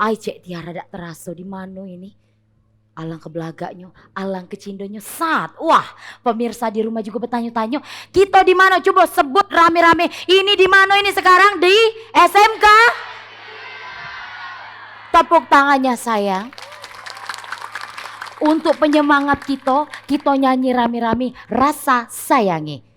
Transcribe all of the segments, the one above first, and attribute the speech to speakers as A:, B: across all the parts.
A: Ai cek tiara dak teraso di mano ini. Alang ke belagaknya, alang ke cindonyo sat. Wah, pemirsa di rumah juga bertanya-tanya, kita di mana? Coba sebut rame-rame. Ini di mana ini sekarang? Di SMK? Tepuk tangannya sayang. Untuk penyemangat kita nyanyi rame-rame Rasa Sayangi.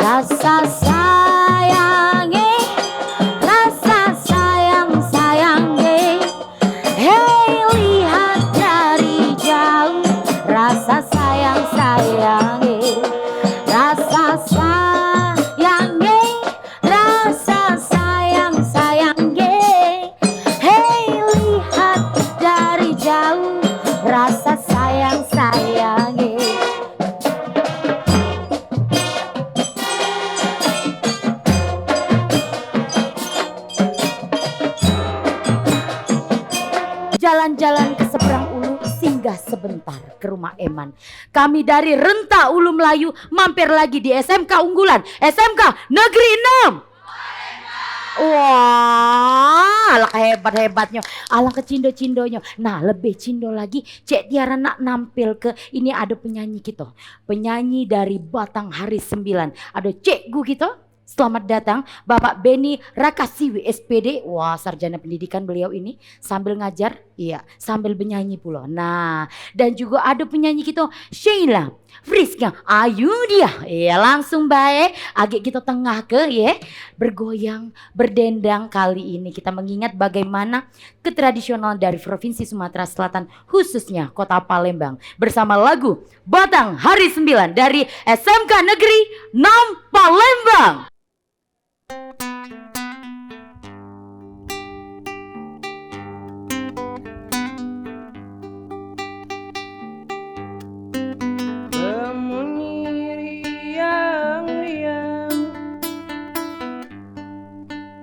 A: Rasa sayangi, rasa sayang sayangi. Hei lihat dari jauh, rasa sayang sayangi. Rasa sayangi, rasa sayang sayangi. Hei lihat dari jauh, rasa sayang sayangi. Jalan-jalan ke seberang ulu, singgah sebentar ke rumah Eman. Kami dari Renta Ulu Melayu mampir lagi di SMK unggulan, SMK Negeri 6. Wah, alah hebat-hebatnya, alang ke cindo-cindonya. Nah, lebih cindo lagi, Cek Tiara nak nampil ke ini ada penyanyi kita. Penyanyi dari Batang Hari 9. Ada Cikgu kita. Selamat datang Bapak Beni Rakasiwi SPD. Wah, sarjana pendidikan beliau ini sambil ngajar, iya, sambil bernyanyi pula. Nah, dan juga ada penyanyi kita Sheila Friska Ayu dia. Iya, langsung baik. Agak kita tengah ke ya. Bergoyang, berdendang kali ini kita mengingat bagaimana ketradisional dari Provinsi Sumatera Selatan khususnya Kota Palembang bersama lagu Batang Hari 9 dari SMK Negeri 6 Palembang.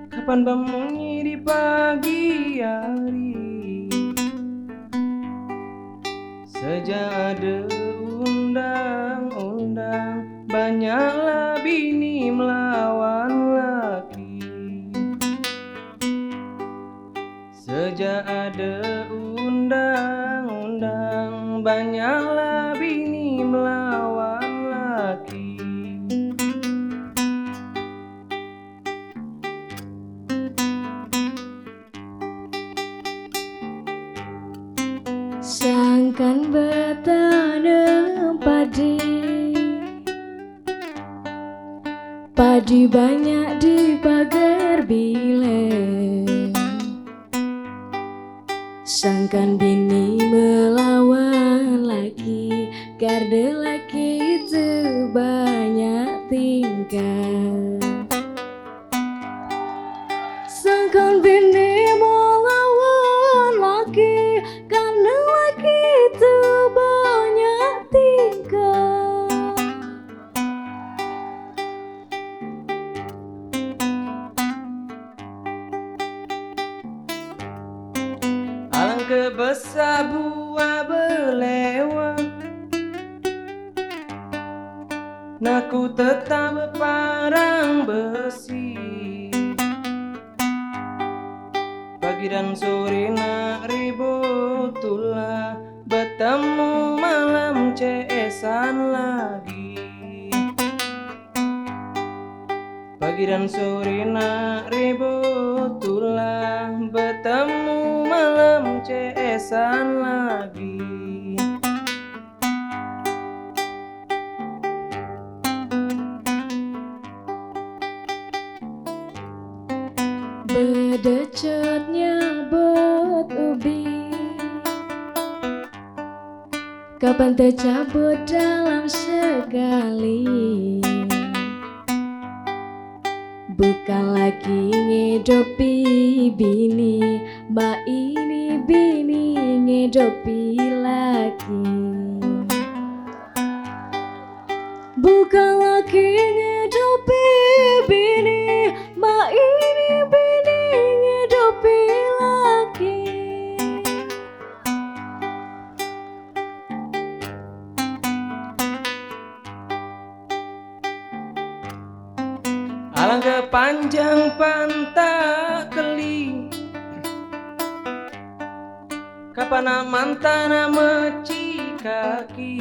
B: Kapan berbunyi di pagi hari, sejak ada undang-undang, banyaklah bini melawan laki. Sejak ada undang-undang, banyaklah bini melawan laki.
C: Sangkan bertanam padi, padi banyak di pagar bilik. Sangkan bini melawan laki, karena laki itu banyak tingkah. Sangkan bini melawan laki, karena laki itu banyak tingkah.
B: Alangkah besar buah belewang, naku tetap berparang besi. Pagi dan sore nak ribut tulah, bertemu malam ceesan lagi. Pagi dan sore nak ribut tulah, bertemu malam ceesan lagi.
C: Bedecetnya bot ubi, kapan tercabut dalam sekali. Bukan lagi ngedopi bini, mbak ini bini ngedopi laki. Bukan lagi ngedopi bini, mbak ini bini ngedopi laki.
B: Naga panjang pantak keli, kapana mantana meci kaki.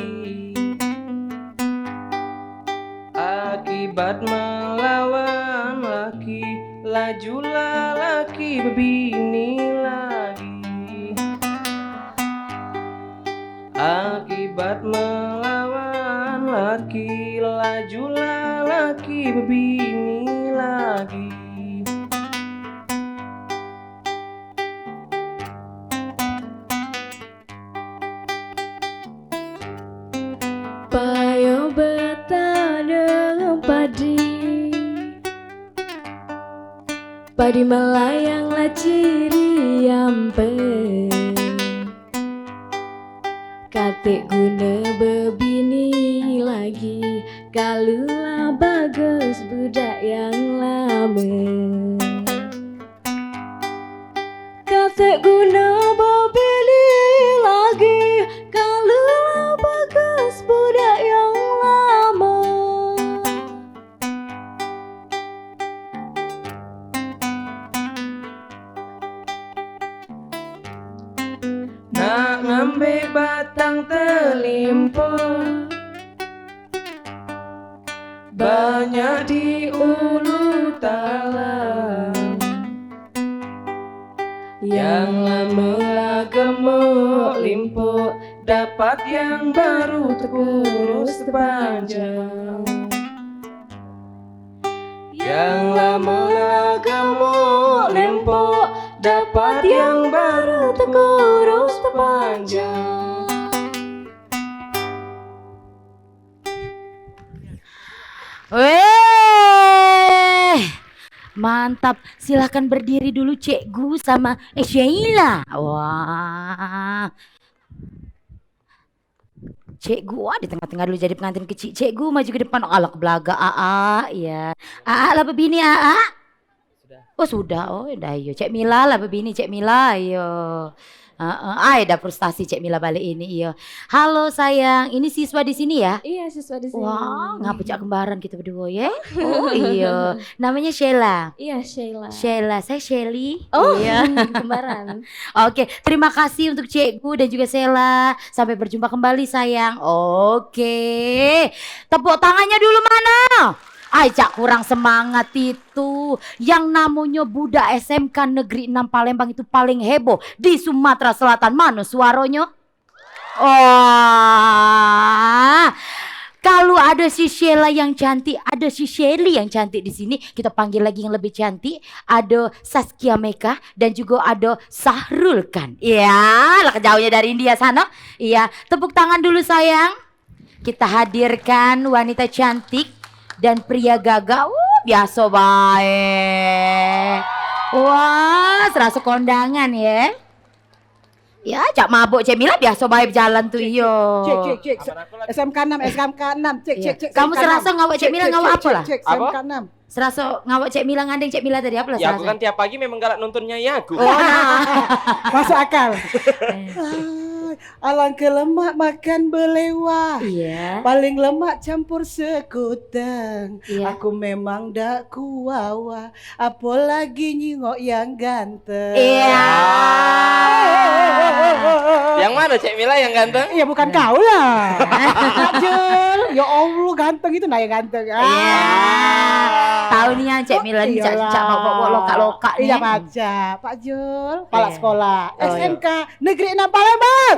B: Akibat melawan laki, lajulah laki berbini lagi. Akibat melawan laki, lajulah laki berbini lagi.
C: Payo bertanam padi, padi melayanglah ciri ampe. Katik guna berbini lagi, kalulah bagus budak yang lama. Katik guna berbini lagi, kalulah bagus budak yang lama.
B: Nak ngambil batang telimpo, banyak di ulu talang. Yang lama gemuk limpo, dapat yang baru terkurus terpanjang. Yang lama gemuk limpo, dapat yang baru terkurus terpanjang.
A: Weh, mantap. Silahkan berdiri dulu Cikgu sama Sheila. Wah, Cikgu, wah di tengah-tengah dulu jadi pengantin kecil. Cikgu maju ke depan. Alah ke belakang. Ya. Lah bebini Oh sudah, oh udah yo. Cek Mila lah bebini, Cek Mila yo. Ada frustasi Cek Mila balik ini yo. Halo sayang, ini siswa di sini ya?
C: Iya, siswa di sini.
A: Wah, ngapa cak kembaran kita berdua ya? Oh iya, namanya Sheila.
C: Iya, Sheila.
A: Sheila, saya Shelly.
C: Oh,
A: Iya.
C: kembaran.
A: Oke, terima kasih untuk Cikgu dan juga Sheila. Sampai berjumpa kembali sayang. Oke, tepuk tangannya dulu mana? Cak kurang semangat itu. Yang namanya budak SMK Negeri 6 Palembang itu paling heboh di Sumatera Selatan. Mana suaranya? Oh, kalau ada si Sheila yang cantik, ada si Shelly yang cantik di sini. Kita panggil lagi yang lebih cantik. Ada Saskia Meka dan juga ada Sahrul kan. Iya, lah jauhnya dari India sana. Iya, tepuk tangan dulu sayang. Kita hadirkan wanita cantik dan pria gagah. Biasa baik. Wah, serasa kondangan ya. Ya, cak mabuk Cek Mila biasa baik jalan tuh iyo.
D: Cek. SMK 6, SMK 6. Cek.
A: Kamu serasa ngawak Cek Mila ngawak apa lah?
D: Cek, SMK 6.
A: Serasa ngawak Cek Mila ngandeng Cek Mila tadi apa lah?
B: Ya aku kan tiap pagi memang galak nontonnya ya aku.
D: Masuk akal. Alangkah lemak makan belewah.
A: Iya.
D: Paling lemak campur sekuteng.
A: Iya.
D: Aku memang dak kuawa, apalagi nyingok yang ganteng.
A: Iya.
B: Yang mana Cek Mila yang ganteng?
D: Iya bukan kau lah. Ajel, ya Allah ganteng itu nah yang ganteng.
A: Iya. Tahu nih ya Cek Mila nih cak bawa lokak-lokak nih.
D: Iya baca, Pak Jul, kepala
A: Iya.
D: sekolah
A: Oh, iya.
D: SMK Negeri 6 Palembang.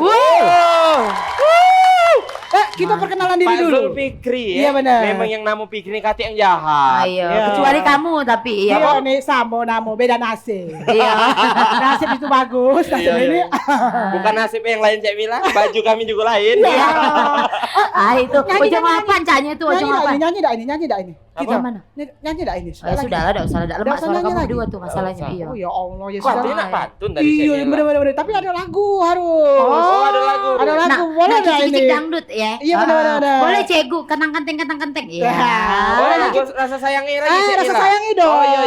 D: Kita perkenalan diri
B: Pak
D: dulu.
B: Zulfikri
D: Iya,
B: ya.
D: benar.
B: Memang yang nama Fikri kati yang jahat.
A: Ayo,
D: Iya.
A: kecuali kamu tapi iya.
D: Iya nih sama namo beda nasib.
A: Iya.
D: Nasib itu bagus, nasib
B: Iya,
D: ini.
B: iya. Bukan nasib yang lain Cek Mila, baju kami juga lain.
A: Iya. Itu
D: Nyanyi,
A: ujung
D: nyanyi,
A: apa canya itu ujung apa?
D: Nyanyi dah ini.
A: Kita mana?
D: Nyanyi dah ini.
A: Sudah lah, enggak usah lemak
D: Nggak usah
A: suara
D: nyanyi
A: kamu
D: lagi.
A: berdua tuh masalahnya.
B: usah.
A: Iya.
D: Oh ya Allah ya
B: Kok
D: sudah.
B: enak pantun dari Cek
D: Iya
B: Mila.
D: bener. Tapi ada lagu harus.
B: Oh, ada lagu.
D: Ada lagu.
A: Nah,
D: boleh dah
A: kicik-kicik
D: ini.
A: dangdut ya.
D: Iya, benar-benar.
A: Boleh cegu, kenang kenteng. Iya.
B: Boleh lagu rasa sayangi lagi Cek
D: rasa
B: Mila.
D: sayangi dong.
B: Oh iya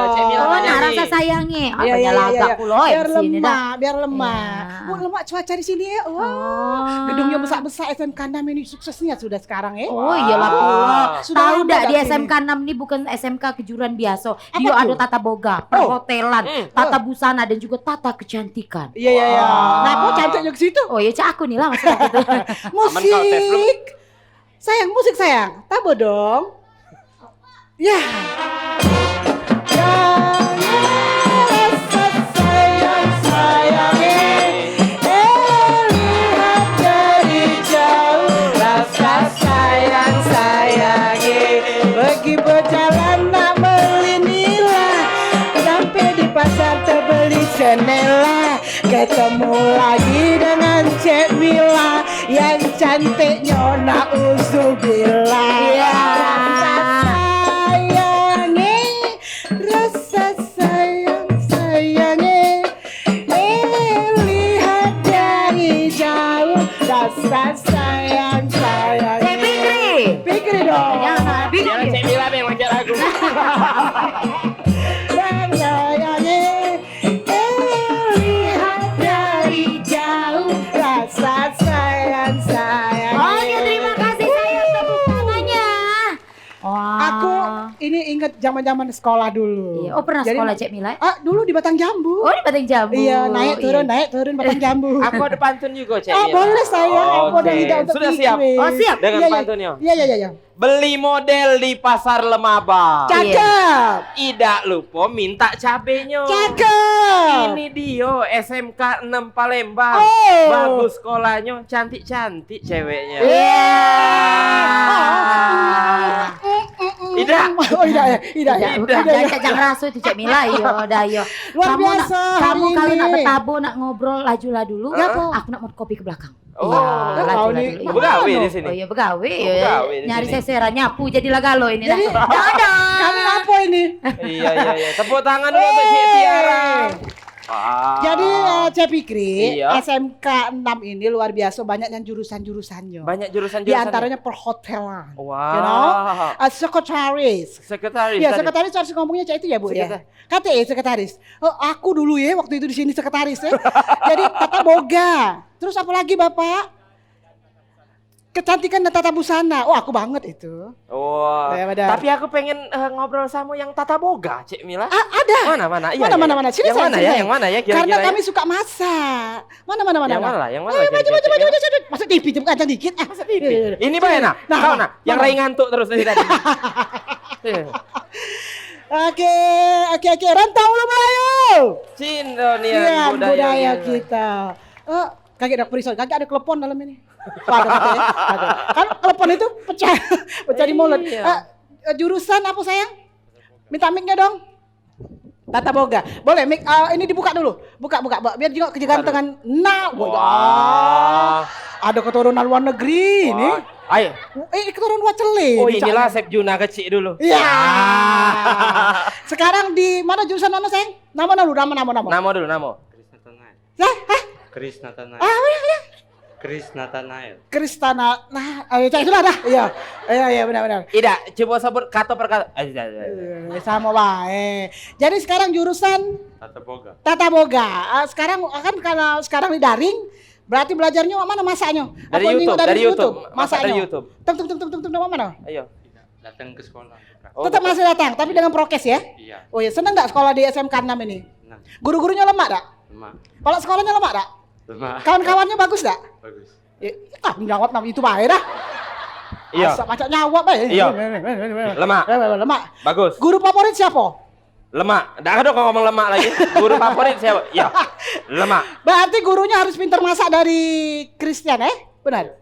B: Cek Mila
A: Oh,
B: mau
A: nah
B: nyanyi.
A: rasa sayangi.
D: Iya,
A: Apa
D: iya,
A: ya
D: iya,
A: laga
D: iya.
A: kulo
D: Biar
A: di sini dah.
D: lemak.
A: Iya.
D: Lemak cuaca di sini ya. Wah.
A: Oh.
D: Gedungnya besar-besar SMK 6 ini suksesnya sudah sekarang ya.
A: Oh iyalah kulo.
D: Sudah
A: Tahu
D: lama
A: dak di
D: dah sini.
A: SMK 6 ini bukan SMK kejuruan biasa.
D: Apa
A: Dia
D: tuh?
A: ada tata boga, perhotelan, tata busana dan juga tata kecantikan.
D: Iya. Nah, kok cantiknya ke situ?
A: Oh ya cak aku nih lah maksudnya gitu.
B: Aman kau, tes lu.
D: Musik sayang. Tabo dong. Ya. Rasa sayangi, lihat dari jauh. Rasa sayangi, pergi berjalan nak melinila, sampai di pasar terbeli jendela, ketemu lagi dengan Cek Mila yang cantik Nyona Uzubillah. Rasa sayangi, lihat dari jauh. Rasa sayangi. Pikir dong.
A: Jangan bingung.
B: Jangan Cek Mila yang ngajak lagu.
D: Sayangi, lihat dari jauh. Rasa sayangi.
A: Oke, terima kasih sayang tepuk tangannya. Wah.
D: Aku ini inget zaman-zaman sekolah dulu.
A: Iya. Oh pernah
D: Jadi-
A: sekolah Cek Mila?
D: Dulu di Batang Jambu.
A: Oh di Batang Jambu.
D: Iya, naik turun Batang Jambu.
B: Aku ada pantun juga Cek
D: Oh,
B: Mila.
D: boleh sayang. Aku ada
B: Oke.
D: ide untuk
B: Sudah siap?
D: bikin.
A: Oh, siap.
B: Dengan
D: Iya, iya.
B: pantunnya.
D: Iya.
B: Beli model di pasar Lemaba.
D: Cakep.
B: Tidak lupa minta cabenya.
D: Cakep.
B: Ini dia SMK 6 Palembang.
D: Oh.
B: Bagus sekolahnya, cantik-cantik ceweknya.
A: Iya.
B: Ida.
D: Oh, Ida.
A: Jangan rasu itu Cek Mila. Yo.
D: Luar biasa
A: Kamu
D: hari
A: kalau
D: ini.
A: nak bertabo nak ngobrol lajulah dulu.
D: Ngapa?
A: Aku nak mau kopi ke belakang.
B: Oh,
A: Iya,
D: kau
A: lajulah
D: nih.
A: dulu.
B: Begawe
A: Iya.
B: di sini.
A: Oh iya begawe.
B: Begawe di
A: Nyari
B: sini.
A: seseran nyapu jadilah galo ini.
D: Jadi, kamu apa ini?
B: Iya. Tepuk tangan dulu untuk Cik Tiara. Wah.
D: Jadi Cek Fikri,
B: Iya.
D: SMK 6 ini luar biasa banyak yang jurusan-jurusannya.
B: Banyak jurusan-jurusan.
D: Di antaranya perhotelan.
B: Wow.
D: You know? Sekretaris.
B: Sekretaris.
D: Iya,
B: tadi.
D: sekretaris harus ngomongnya Cak itu ya, Bu ya.
B: Sekretar-
D: KTE sekretaris. Oh, aku dulu ya waktu itu di sini sekretaris ya. Jadi tata boga. Terus apa lagi, Bapak? Kecantikan dan tata busana. Oh, aku banget itu.
B: Wah.
D: Ya, benar.
B: Tapi aku pengen ngobrol sama yang tata boga, Cik Mila.
D: Ada.
B: Mana? Iya.
D: Mana? Sini
B: Yang
D: saya,
B: mana
D: sini
B: ya?
D: saya.
B: Yang mana ya?
D: Karena
B: Kira-kira ya?
D: kami suka masak. Mana?
B: Yang mana lah? Yang mana?
D: Ayo,
B: kira-kira, Cik Mila?
D: maju. Masuk TV, tepuk kancang dikit.
B: Masa TV? Ini Pak Ena?
D: Nah,
B: Kau nak? Yang
D: mana?
B: Rai ngantuk terus dari tadi.
D: Oke. Rantau Ulu Melayu.
B: Cindonia
D: Iya, budaya kita. Kaget ada perisau, kaget ada telepon dalam ini. Waduh, katanya. Kan telepon itu pecah di mulut.
B: Iya.
D: Jurusan apa sayang? Minta mic-nya dong. Tata boga. Boleh mic ini dibuka dulu. Buka. Biar juga kegantengan. Nah,
B: Wah.
D: ada keturunan luar negeri ini.
B: Ayo.
D: Keturunan Wacele.
B: Oh
D: ini,
B: inilah
D: Cak.
B: Sep Juna kecil dulu.
D: Iya. Sekarang di mana jurusan mana sayang? Nama.
B: Nama dulu, nama.
E: Chris Nathanael.
D: Ya.
E: Chris Nathanael.
D: Kristana. Nah, ayo cak itulah dah. Iya benar.
B: Ida, coba sebut kata per kata.
D: Sama baik. Jadi sekarang jurusan
E: Tata Boga.
D: Tata Boga. Sekarang kan kalau sekarang di daring, berarti belajarnya mana masaknya?
B: Dari
D: Apa
B: YouTube,
D: nengok
B: dari YouTube. Masak
D: Masaknya.
B: dari YouTube.
D: Tung mana?
B: Ayo.
E: Datang ke sekolah.
B: Oh,
D: Tetap masih datang, tapi dengan prokes ya.
E: Iya.
D: Oh ya, seneng nggak sekolah di SMK 6 ini?
E: Nah,
D: Guru-gurunya lemah tak?
E: lemah.
D: Kalau sekolahnya lemah tak?
E: Lemah.
D: Kawan-kawannya bagus tak?
E: Bagus.
D: Ya, jawab nama itu baik dah.
B: Iya.
D: Asal macam nyawab baik.
B: Iya. Lemak.
D: Lemak.
B: Bagus.
D: Guru favorit siapa?
B: Lemak. Dah ada kau ngomong lemak lagi. Guru favorit siapa? Iya. Lemak.
D: Berarti gurunya harus pintar masak dari Christian Benar?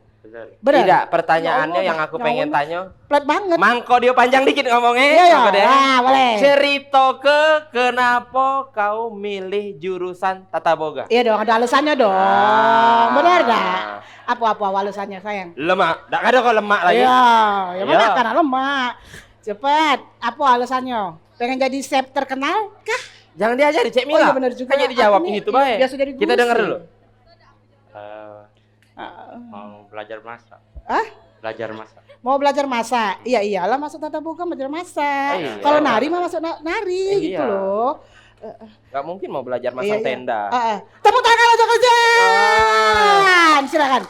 E: Benar.
B: Tidak, pertanyaannya
D: Ya Allah,
B: yang aku
D: ya
B: pengen
D: Allah.
B: tanya.
D: Pelat banget.
B: Mangko dia panjang dikit ngomongnya.
D: Iya.
B: Mangko dia.
D: Boleh.
B: Cerita kenapa kau milih jurusan Tata Boga?
D: Iya dong, ada alasannya dong.
B: Ah.
D: Benar dah. Apa alasannya sayang?
B: Lemak. Dah ada kau lemak lagi.
D: Iya, ya mana
B: Iya.
D: karena lemak. Cepat, apa alasannya? Pengen jadi chef terkenal kah?
B: Jangan diajari Cek
D: Oh
B: Mila.
D: iya benar juga.
B: Kan jadi jawab
D: Aku nih,
B: gitu baik.
D: biasa jadi
B: Kita
D: guru
B: dengar
D: sih.
B: dulu.
E: Eh, Mau belajar masak.
D: Hah?
E: Belajar masak.
D: Mau belajar masak? Iya iyalah masuk tata boga belajar masak.
B: Iya.
D: Kalau nari mah masuk nari
B: Iya.
D: gitu loh.
B: Gak mungkin mau belajar masang
D: Iya, iya.
B: tenda.
D: Tepuk tangan untuk Christian. Silakan.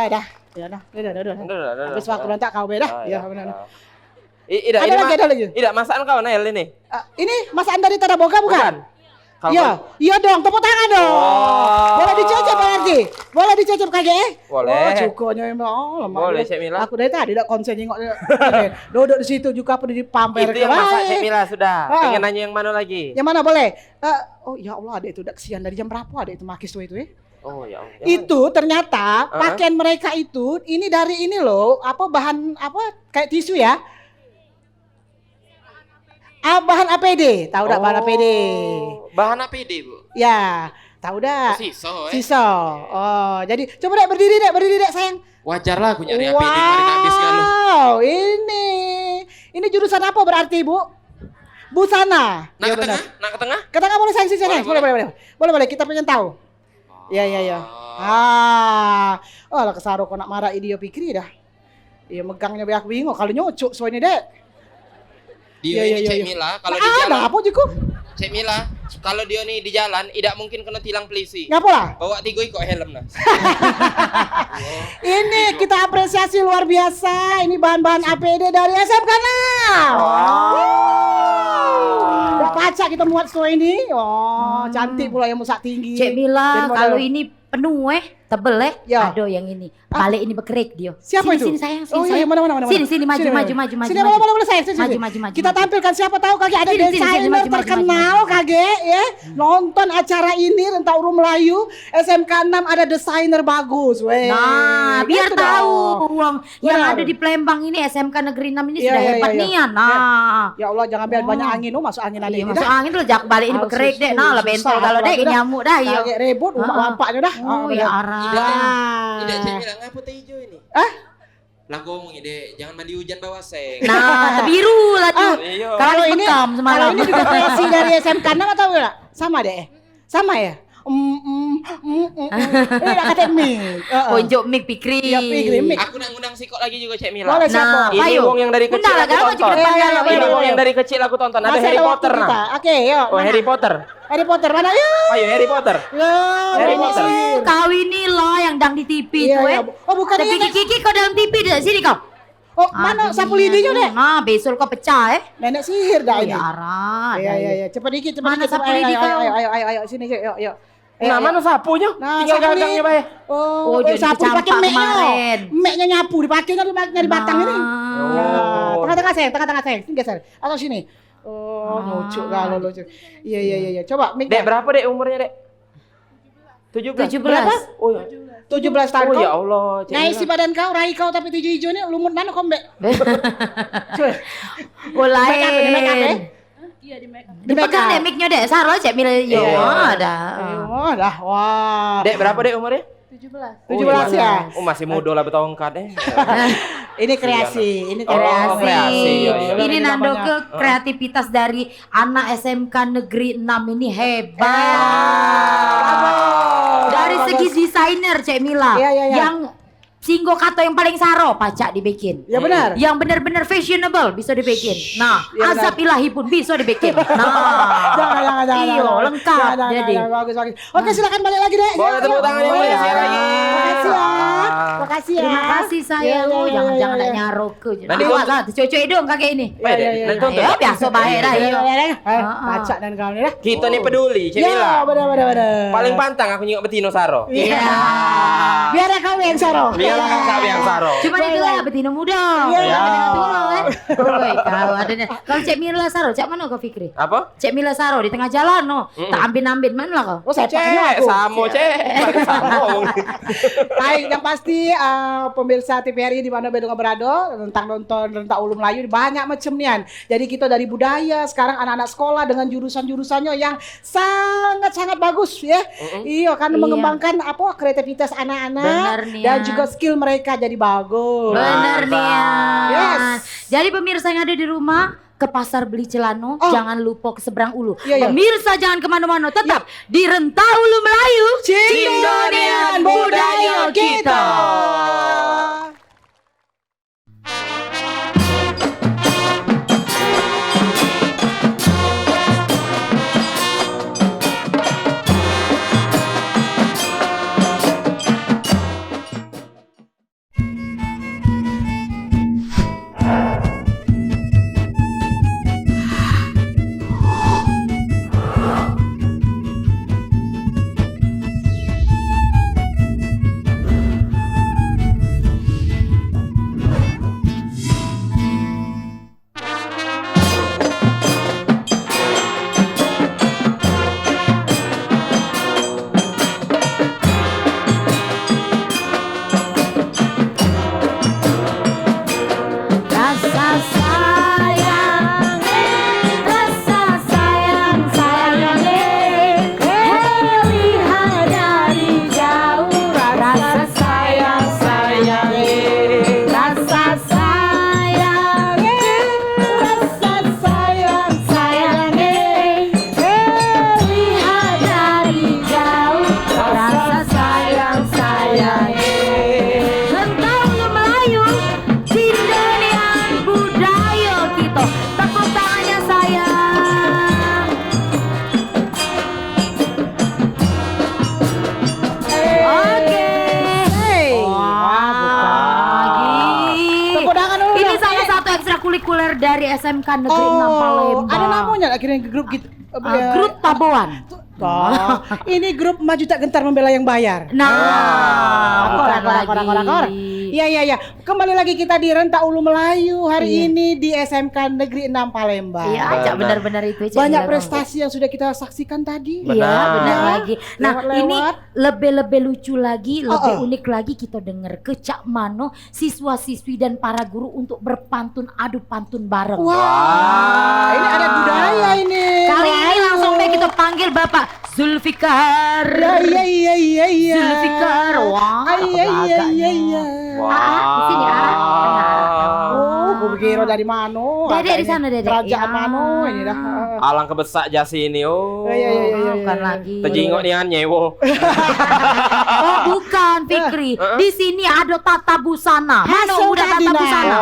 D: Dah. Ya dah. Udah. Habis waktu nanti kau beda. Ya benar.
B: Ida,
D: Ada lagi, ada lagi.
B: Ida, masakan kau Nel ini?
D: Ini masakan dari Tata Boga bukan?
B: Kalau
D: Iya, iya dong, tepuk tangan dong.
B: Oh.
D: Boleh dicocok berarti? Boleh dicocok kakek?
B: Boleh.
D: Oh, cukunya emang. Oh, lemah.
B: Boleh, Cik Mila.
D: Aku dari tadi dak konsen nengok. Duduk di situ juga apa di pamer.
B: Itu yang masak Cik Mila sudah.
D: Ah.
B: Pengen nanya yang mana lagi?
D: Yang mana boleh? Oh ya Allah, ada itu dak kesian dari jam berapa ada itu makis tuh itu ya?
B: Oh ya Allah.
D: Itu ternyata pakaian mereka itu ini dari ini loh, apa bahan apa kayak tisu ya? Bahan APD, tahu dak bahan APD?
B: Bahan APD, Bu.
D: Ya, tahu dak?
F: Siso
D: Siso. Oh, jadi coba dek berdiri dek sayang.
F: Wajar lah aku nyari APD kemarin habis kan lu.
D: Wow, ini jurusan apa berarti Bu? Busana.
F: Nah
D: Ya,
F: ke
D: benar.
F: tengah, nah ke tengah.
D: Ke tengah boleh sayang sih sayang. Boleh, kita pengen tahu. Iya. Oh, lah kesaro kau nak marah dia pikir dah. Iya megangnya biar aku bingung kalau nyocok soalnya dek.
F: Dia
D: Iya,
F: ini
D: iya,
F: Cek
D: iya.
F: Mila kalau di
D: Ada
F: jalan.
D: apa jiku?
F: Cek Mila, kalau dia nih di jalan tidak mungkin kena tilang polisi.
D: Ngapa lah?
F: Bawa tiga kok helm nah.
D: Ini kita apresiasi luar biasa. Ini bahan-bahan APD dari SMK 6. Udah pacak kita muat story ini. Oh, cantik pula yang musak tinggi.
A: Cik Mila,
D: Jadi model-
A: kalau ini penuh tebel
D: Ya.
A: Aduh yang ini. Balik ini bekerik dia.
D: Siapa
A: sini,
D: itu?
A: Sini sayang,
D: Oh iya,
A: sayang.
D: mana.
A: Sini, maju.
D: Sini, boleh sayang. Sini.
A: Maju.
D: Kita tampilkan siapa tahu kakek ada
A: Sini, sini,
D: desainer
A: maju,
D: terkenal
A: maju.
D: kakek ya. Nonton acara ini Renta Urung Melayu SMK 6 ada desainer bagus. Weh.
A: Nah, biar
D: Gitu
A: tahu
D: dong.
A: uang yang
D: Benar.
A: ada di Palembang ini SMK Negeri 6 ini
D: Iya,
A: sudah
D: iya,
A: hebat
D: iya.
A: nian. Nah.
D: Ya Allah jangan biar
A: Oh.
D: banyak angin masuk angin ada
A: Iya,
D: ini
A: masuk
D: dah.
A: angin dulu jak balik ini
D: Ah,
A: bekerik dek. Nah, lah bentol
D: susah
A: kalau dek
D: apalagi dah.
A: nyamuk dah iya.
D: Kaget rebut
A: Ah, ah.
D: bapaknya dah.
A: Oh, ya arah.
F: Tidak Cek Mila ngapa teh hijau ini? Lah ngomong ide, jangan mandi hujan bawa seng.
A: Nah, biru lah tuh.
B: Iya.
D: Kalau ini
A: bekam
D: kalau
A: semalam.
D: ini juga kreasi dari SMK 6 atau enggak? Sama deh. Sama ya? Ini udah kata mic.
A: Ponjok mic pikri.
D: Iya, pikri, mic.
F: Aku nak ngundang sikok lagi juga Cek Mila.
D: Boleh siapa?
A: Nah,
B: Ini
A: ayo.
B: wong yang dari kecil
A: Undang lah,
B: aku
A: kalau maju
B: tonton.
A: ke depan
D: Iya,
A: kalau
D: iya,
B: Ini
D: iya.
B: wong yang dari kecil aku tonton. Ada
D: Masih
B: Harry
D: waktu
B: Potter
D: kita.
B: nah.
D: Oke, yuk.
B: Oh,
D: mana?
B: Harry Potter.
D: Harry Potter mana? Yuk.
B: Ayo Harry Potter. Harry Potter.
A: Kau ini loh yang dang di TV
D: Iya,
A: tuh
D: iya. Oh, bukan
A: Tapi
D: ini.
A: Kiki kau dalam TV deh sini kau.
D: Oh, mana
A: Aduh,
D: sapu lidinya deh?
A: Nah, besok kau pecah
D: Nenek sihir dah
A: Oh,
D: ini.
A: ya arah.
D: Iya. Cepat dikit,
A: Mana sapu
D: Ayo,
A: lidi
D: ayo,
A: kau?
D: ayo, sini, yuk.
B: Nah, mana sapunya?
D: Nah,
B: Tinggal
D: sapu
B: gagangnya,
D: lidi.
B: Bay.
D: Oh,
A: jadi
D: sapu dipakai
A: kecampak
D: meknya.
A: kemarin.
D: Meknya nyapu dipakai nyari batang ini.
A: Nah.
D: Nah, tengah-tengah sayang, sini geser. Atau sini. Oh, lucu kalau lucu. Iya. Coba mic.
B: Dek, berapa Dek umurnya, Dek? 17.
A: 17.
D: Berapa?
B: Oh ya.
D: 17 tahun
B: Oh
D: kau.
B: ya Allah, Cik
D: Nah,
B: Mila.
D: isi badan kau, rai kau tapi tujuh hijau ini lumut mana kau mbak? Coba.
A: Mulai.
D: Make up, di make up, ya?
A: Dipegang deh mic-nya deh. Saro cek Mila yo.
B: Iya.
A: Ada.
D: Oh, dah. Wah.
B: Dek, berapa Dek umurnya?
D: 17 ya.
B: Oh, masih muda lah bertongkat deh.
D: Ini kreasi, ini
B: Oh,
D: kreasi.
B: kreasi, iya, iya.
A: Ini
D: Ini
A: nando
D: namanya.
A: ke kreativitas dari anak SMK Negeri 6 ini hebat. Dari
D: Bagus.
A: segi desainer Cek Mila.
D: Iya.
A: Yang singgo kata yang paling saro pacak dibikin.
D: Ya benar.
A: Yang benar-benar fashionable bisa dibikin. Nah,
D: Ya
A: azab ilahi pun bisa dibikin. Nah,
D: Jangan.
A: Iyo, lengkap jadi.
D: Bagus. Oke, silakan balik lagi deh.
B: Boleh tepuk tangan yang
D: Boleh.
B: mulia lagi.
D: Makasih ya. Makasih ya.
A: Terima kasih sayang.
D: Iya,
A: Oh,
D: iya,
A: jangan
D: iya.
A: nyarok ke.
B: Nanti
A: Lewat
B: kau-
A: lah, dicocok dong kakek ini.
B: Baik, Dek.
D: Iya.
B: Nanti tonton.
A: Ya biasa baik dah. Iyo.
D: Pacak dan kawan ya.
B: Kita nih peduli, Cik
D: Ya,
B: Mila.
D: benar.
B: Paling pantang aku nyingok betino Saro.
D: Iya. Biar kau yang saro.
B: Biar kakak yang Saro.
A: Cuma itulah betina muda.
D: Iya.
A: Betina tua kan. Oi, kau adanya. Kalau Cek Mila Saro, cak mana kau Fikri?
B: Apa?
A: Cek Mila Saro di tengah jalan no. Tak ambil mana lah kau?
D: Oh, saya paknya
B: Cek,
D: aku.
B: samo Cek. Samo.
D: Baik, yang pasti pemirsa TVRI di mana Bedonga berada tentang nonton Renta Ulum Melayu banyak macam nian. Jadi kita dari budaya sekarang anak-anak sekolah dengan jurusan-jurusannya yang sangat bagus ya. Iya, karena
A: Iya.
D: mengembangkan apa kreativitas
A: Benar,
D: anak-anak
A: Nian.
D: dan juga skill mereka jadi bagus.
A: Bener nih ya.
D: Yes.
A: Jadi pemirsa yang ada di rumah ke pasar beli celano,
D: Oh.
A: jangan lupa ke seberang ulu.
D: Iya.
A: Pemirsa jangan kemana-mana, tetap di Renta Ulu Melayu,
D: Cindonian budaya kita.
A: member dari SMK Negeri 6 Palembang.
D: Ada namanya akhirnya grup gitu.
A: Grup Taboan.
D: Oh, ini grup Maju Tak Gentar Membela Yang Bayar.
A: Nah, bukan lagi.
D: Iya. Kembali lagi kita di Rentak Ulu Melayu hari ini di SMK Negeri 6 Palembang.
A: Iya, Cak, benar-benar itu. Cak,
D: Banyak
A: bilang.
D: prestasi yang sudah kita saksikan tadi.
A: Iya, benar lagi. Nah,
D: Lewat-lewat.
A: ini lebih lucu lagi, lebih unik lagi kita dengar ke Cak Mano, siswa-siswi dan para guru untuk berpantun adu pantun bareng.
D: Wah, ini ada budaya ini.
A: Kali ini langsung deh kita panggil Bapak Zulfikar.
D: Iya.
A: Zulfikar. Wah,
D: Iya.
A: Di sini
D: Oh, gue kira dari Mano.
A: Dedek di sana, Dedek.
D: Kerajaan
A: Ya.
D: Mano ini dah.
B: Alang kebesak jasi ini. Oh.
D: Iya.
A: Bukan lagi.
B: Tejingok dengan nyewo.
A: Oh, bukan Fikri. Di sini ada tata busana. Mana
D: Hasil
A: udah tata
D: Kadina.
A: busana?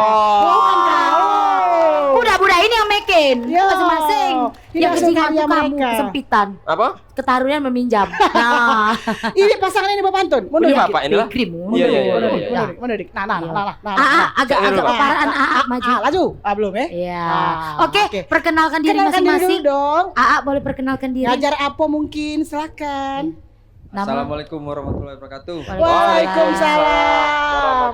A: Budak-budak ini yang makin
D: Ya.
A: masing-masing.
D: Ini
A: Yang
D: hasil
A: kecingan
D: karya
A: kamu
D: mereka.
A: kesempitan.
B: Apa?
A: Ketaruhan meminjam. Nah,
D: Ini pasangan ini berpantun.
B: Ini Bapak inilah.
A: Fikri
B: Iya.
D: Mundur. Nah.
A: Agak keparan maju.
D: Laju. Belum ya?
A: Iya.
D: Ah,
A: Oke,
D: oke.
A: perkenalkan diri
D: Kenalkan diri
A: masing-masing.
D: dulu dong.
A: Boleh perkenalkan diri.
D: Ngajar apa mungkin? Silakan.
A: Nama.
G: Assalamualaikum warahmatullahi wabarakatuh.
D: Waalaikumsalam.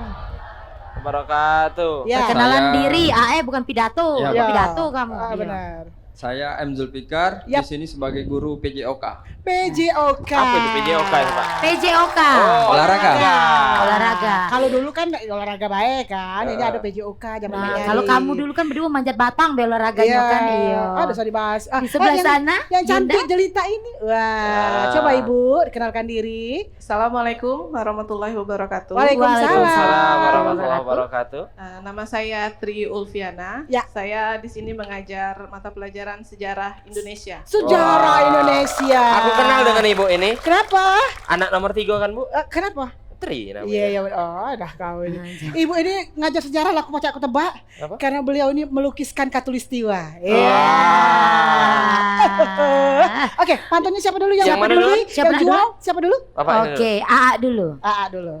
B: Wabarakatuh.
D: Ya.
A: Perkenalan
G: Saya-
A: diri, bukan pidato.
G: Ya,
A: Pidato kamu.
D: Ah,
A: Iya.
D: benar.
G: Saya M. Zulfikar,
D: Yap.
G: di sini sebagai guru PJOK.
D: PJOK.
B: Apa itu PJOK itu, Pak?
A: PJOK.
G: Olahraga.
A: Olahraga.
D: Kalau dulu kan olahraga baik kan, ini ada PJOK zaman
A: Nah,
D: ini.
A: kalau kamu dulu kan berdua manjat batang olahraganya kan, iya.
D: Ada usah dibahas.
A: Di sebelah sana,
D: yang cantik
A: Yunda.
D: jelita ini. Wah, coba Ibu kenalkan diri.
H: Assalamualaikum warahmatullahi wabarakatuh.
D: Waalaikumsalam.
B: Waalaikumsalam warahmatullahi wabarakatuh.
H: Nama saya Tri Ulfiana.
D: Ya.
H: Saya di sini mengajar mata pelajaran sejarah Indonesia.
D: Sejarah
B: Wah.
D: Indonesia.
B: Aku kenal dengan ibu ini.
D: Kenapa?
B: Anak nomor 3 kan, Bu?
D: Kenapa?
B: Tri namanya.
D: Iya, dah kau ini. Ibu ini ngajar sejarah lah, aku tebak.
B: Apa?
D: Karena beliau ini melukiskan katulistiwa. Iya.
A: Ah.
D: Oke, pantunnya siapa dulu yang
B: Yang mana
D: beli?
B: dulu?
A: Siapa
D: Yang jual? Siapa dulu?
B: Bapak ini dulu.
A: Oke, AA dulu.
D: AA dulu.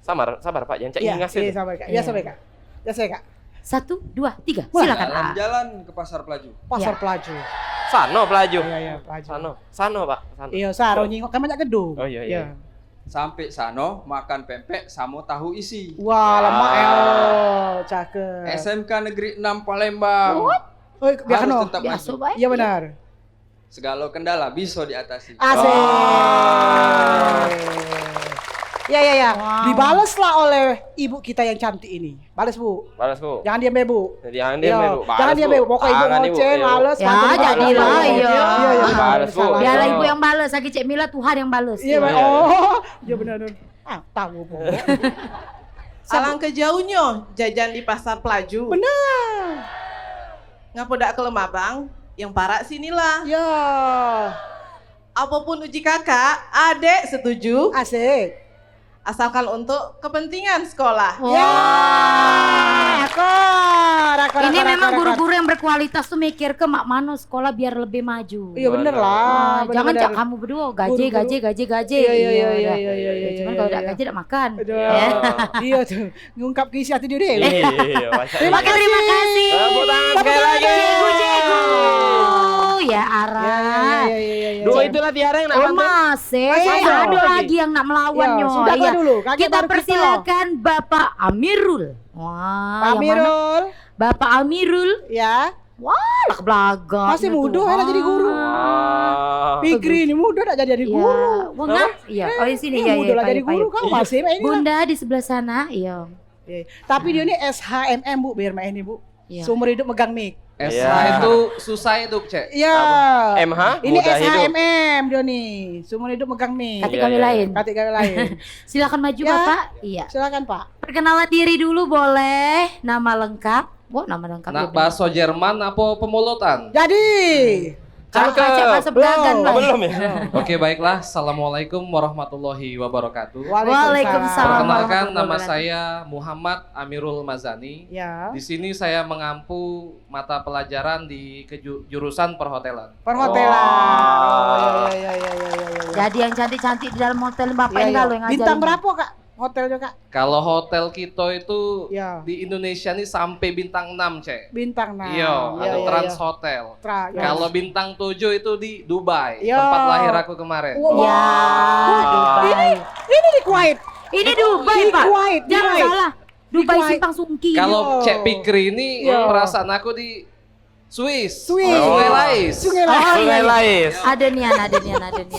B: Sabar Pak, jangan cek
D: Iya,
B: ngasih.
D: iya, sabar Kak. Biasa
A: Iya.
D: Kak. Biasa Kak.
A: 1, 2, 3.
D: Wah,
A: Silakan.
G: Jalan-jalan ke Pasar Pelaju.
D: Pasar Pelaju.
B: Sano pelaju.
D: Iya, Pelaju.
B: Sano Pak. Sano.
D: Iya, Saro nyingok kan banyak gedung.
B: Oh, iya.
G: Sampai sano makan pempek sama tahu isi.
D: Wah, lemak cakep.
G: SMK Negeri 6 Palembang.
D: Oh, biar
G: Harus tetap
A: Biasa
G: maju.
A: baik.
D: Iya benar.
G: Segala kendala bisa diatasi.
D: Asik. Ya.
A: Wow.
D: Dibalaslah oleh ibu kita yang cantik ini. Balas, Bu.
B: Balas, Bu.
D: Jangan diam, Bu.
B: Jangan
D: Iya,
B: diam, Bu.
D: jangan diam, Bu. Pokoknya ibu
B: Tangan,
D: ngoceh,
B: Ibu.
D: balas.
A: Ya,
D: pantun,
A: jadilah,
D: balas.
A: iya.
D: Iya,
B: Balas, Bu.
D: salah.
A: Biarlah
B: Iya.
A: ibu yang balas, lagi Cek Mila Tuhan yang balas.
D: Iya,
B: Iya.
D: oh. Iya benar. Tahu, Bu.
H: Salang ke jauhnya jajan di Pasar Pelaju.
D: Benar.
H: Ngapa dak ke Lemabang? Yang parak sinilah.
D: Ya.
H: Apapun uji kakak, adek setuju.
D: Asik.
H: Asalkan untuk kepentingan sekolah.
D: Ya. Akor.
A: Ini memang guru-guru yang berkualitas tuh mikir ke mak mano sekolah biar lebih maju.
D: Iya bener lah.
A: Jangan
D: bener-bener.
A: Cak kamu berdua gaji.
D: Iya.
A: Cuman kalau udah gaji udah makan.
D: Aduh,
A: Ya.
D: dia tuh ngungkap ke isi hati dia deh.
B: Iya,
A: Terima kasih.
B: Tepuk tangan sekali lagi.
A: Cikgu. Ya arah.
D: Iya.
B: Dua itulah tiara yang nak
A: Oh
B: bantu.
A: masih,
D: Masih
A: ada
B: ada
A: lagi yang nak melawannya.
D: Ya, sudah
A: Iya.
D: dulu. Kaget
A: Kita
D: baru
A: persilakan Bapak Amirul. Wah,
D: Pak
A: yang mana?
D: Amirul.
A: Bapak Amirul.
D: Ya.
A: Anak belaga.
D: Masih muda lah jadi guru.
B: Wah.
D: Fikri ini muda tak jadi guru.
A: Wah, enggak? Iya, oh di sini
D: Ini
A: ya.
D: muda lah jadi guru kau masih main ini lah.
A: Bunda di sebelah sana, iya.
D: Iya. Tapi dia ini SHMM Bu, biar main ini Bu.
A: Iya.
D: Seumur hidup megang mic.
G: SH
B: Iya.
G: itu susah itu, Cek.
D: Iya.
B: MH,
D: Ini
B: mudah hidup.
D: SHMM dia nih. Seumur hidup megang mic.
A: Kati
B: Iya,
A: kami
B: iya.
A: lain.
D: Kati kami lain.
A: Silakan maju
D: Ya.
A: Bapak. Iya.
D: Silakan Pak.
A: Perkenalan diri dulu boleh. Nama lengkap. Wah, nama lengkap.
G: Nak
A: ya,
G: bahasa Jerman apa pemulutan?
D: Jadi.
A: Kalau
B: Cakep.
A: baca bahasa pedagang
D: Belum.
A: lah.
B: Oh, belum ya?
G: Oke, baiklah. Assalamualaikum warahmatullahi wabarakatuh.
A: Waalaikumsalam.
G: Perkenalkan, nama
A: warahmatullahi
G: saya Muhammad Amirul Mazani.
D: Ya.
G: Di sini saya mengampu mata pelajaran di jurusan perhotelan.
D: Perhotelan.
B: Wah.
D: Oh, iya.
A: Jadi yang cantik-cantik di dalam hotel Bapak
D: Iya,
A: ini
D: iya.
A: kalau yang ngajarin.
D: Bintang berapa Kak? Hotel juga Kak?
G: Kalau hotel kita itu
D: Ya.
G: di Indonesia nih sampai bintang 6, Cek.
D: Bintang nah.
G: Iya, ada Trans Hotel.
D: Ya.
G: Kalau bintang 7 itu di Dubai,
D: Ya.
G: tempat lahir aku kemarin.
D: Wow.
A: Ya, Dubai.
D: Ini di Kuwait.
A: Ini Dubai,
D: Di
A: Pak.
D: Kuwait, di
A: Jangan
D: Kuwait.
A: salah. Dubai
D: Kuwait.
A: Simpang Sungki.
G: Kalau
D: Yo.
G: Cek Pikri ini
D: Yo.
G: perasaan aku di Swiss.
D: Swiss.
G: Sungai Lais.
D: Sungai
A: Oh,
D: Lais.
B: Sungai Lais.
A: Ada nian.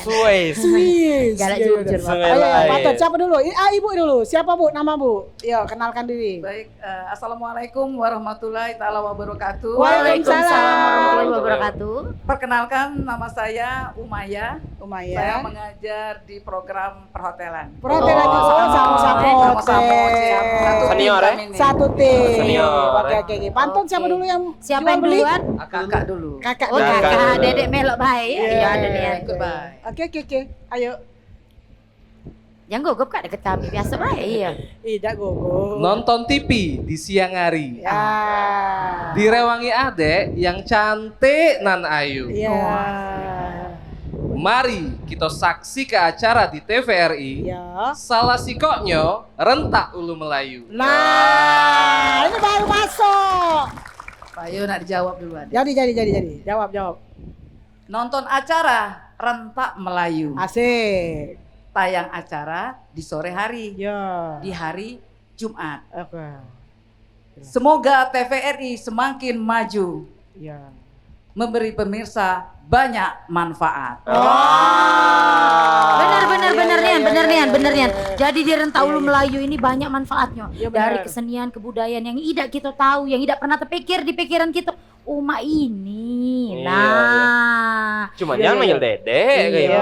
B: Suez.
D: Swiss.
A: Galak
D: Ya,
A: jujur,
D: ya,
A: Pak.
B: Sungai
D: Ayo,
B: Lais.
D: Patut. Siapa dulu? Ibu dulu. Siapa Bu? Nama Bu? Yo, kenalkan diri.
I: Baik, Assalamualaikum warahmatullahi taala wabarakatuh.
D: Waalaikumsalam.
A: warahmatullahi wabarakatuh.
I: Perkenalkan, nama saya Umaya. Saya
D: Umaya.
I: mengajar di program perhotelan.
D: Perhotelan
B: Oh.
D: juga. Sama-sama
I: Sama-sama,
D: hotel.
I: satu
B: Senior,
I: tim
B: ya?
I: kami nih.
D: Satu tim.
B: Senior.
D: Oke. Pantun siapa
A: Oke.
D: dulu yang
A: Siapa
D: jual
A: yang
D: beli?
A: duluan?
I: Kakak dulu.
D: Kakak.
A: Oh,
D: dulu.
A: kakak. Dedek melok baik. Iya, ada nian.
I: Ikut baik.
D: Oke. Ayo.
A: Yang gugup Kak deket kami. Biasa baik. Iya.
D: Ida gogo.
G: Nonton TV di siang hari.
D: Ya.
G: Direwangi adek yang cantik nan ayu.
D: Ya.
G: Mari kita saksi ke acara di TVRI.
D: Ya.
G: Salah sikoknya rentak ulu Melayu.
D: Nah, ini baru masuk.
I: Pak Yo nak dijawab duluan.
D: Jadi. Jawab.
I: Nonton acara Rentak Melayu.
D: Asik.
I: Tayang acara di sore hari.
D: Ya.
I: Di hari Jumat.
D: Oke.
I: Semoga TVRI semakin maju.
D: Ya.
I: Memberi pemirsa banyak manfaat.
A: Benar Nian. Jadi di Renta Ulu Melayu ini banyak manfaatnya.
D: Iya, benar.
A: Dari kesenian, kebudayaan yang tidak kita tahu, yang tidak pernah terpikir di pikiran kita. Uma ini.
B: Iya,
A: Nah.
B: Cuma
D: Iya,
B: jangan
D: iya.
B: manggil Dede kayak
D: Iya.
B: gitu.